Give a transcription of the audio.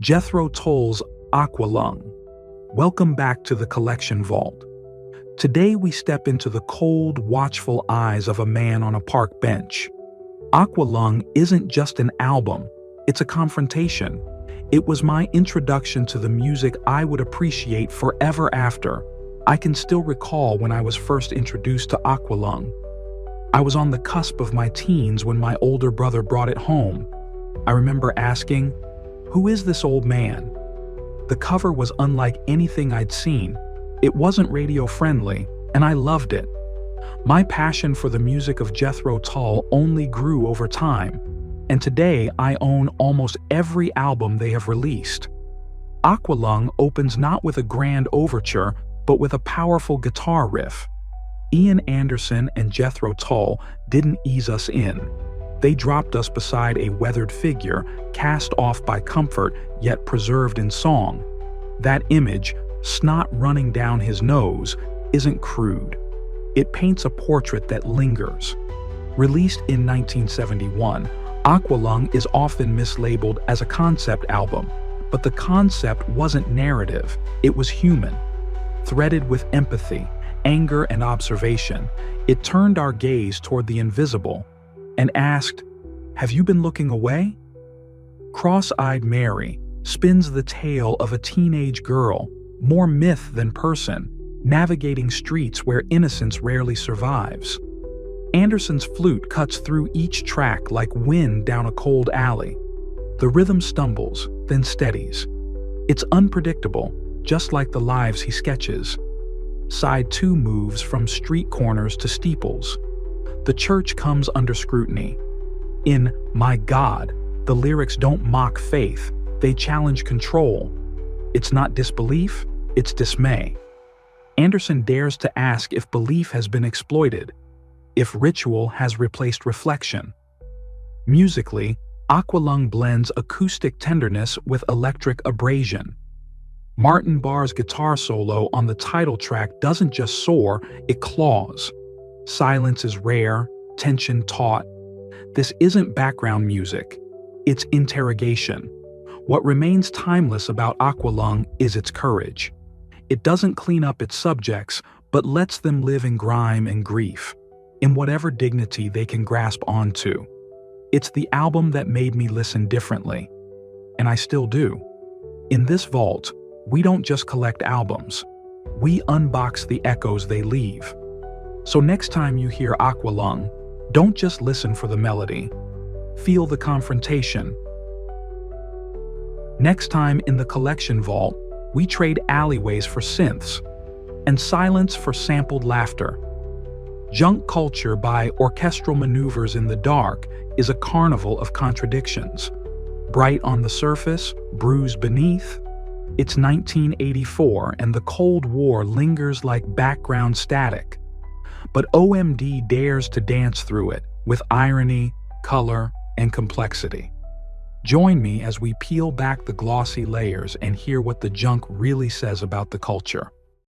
Jethro Tull's Aqualung. Welcome back to the collection vault. Today we step into the cold, watchful eyes of a man on a park bench. Aqualung isn't just an album, it's a confrontation. It was my introduction to the music I would appreciate forever after. I can still recall when I was first introduced to Aqualung. I was on the cusp of my teens when my older brother brought it home. I remember asking, "Who is this old man?" The cover was unlike anything I'd seen. It wasn't radio-friendly, and I loved it. My passion for the music of Jethro Tull only grew over time, and today I own almost every album they have released. Aqualung opens not with a grand overture, but with a powerful guitar riff. Ian Anderson and Jethro Tull didn't ease us in. They dropped us beside a weathered figure, cast off by comfort yet preserved in song. That image, snot running down his nose, isn't crude. It paints a portrait that lingers. Released in 1971, Aqualung is often mislabeled as a concept album, but the concept wasn't narrative, it was human. Threaded with empathy, anger, and observation, it turned our gaze toward the invisible and asked, "Have you been looking away?" Cross-eyed Mary spins the tale of a teenage girl, more myth than person, navigating streets where innocence rarely survives. Anderson's flute cuts through each track like wind down a cold alley. The rhythm stumbles, then steadies. It's unpredictable, just like the lives he sketches. Side 2 moves from street corners to steeples. The church comes under scrutiny. In My God, the lyrics don't mock faith, they challenge control. It's not disbelief, it's dismay. Anderson dares to ask if belief has been exploited, if ritual has replaced reflection. Musically, Aqualung blends acoustic tenderness with electric abrasion. Martin Barre's guitar solo on the title track doesn't just soar, it claws. Silence is rare, tension taut. This isn't background music, it's interrogation. What remains timeless about Aqualung is its courage. It doesn't clean up its subjects, but lets them live in grime and grief, in whatever dignity they can grasp onto. It's the album that made me listen differently, and I still do. In this vault, we don't just collect albums, we unbox the echoes they leave. So next time you hear Aqualung, don't just listen for the melody. Feel the confrontation. Next time in the collection vault, we trade alleyways for synths and silence for sampled laughter. Junk Culture by Orchestral Manoeuvres in the Dark is a carnival of contradictions. Bright on the surface, bruised beneath. It's 1984 and the Cold War lingers like background static. But OMD dares to dance through it with irony, color, and complexity. Join me as we peel back the glossy layers and hear what the junk really says about the culture.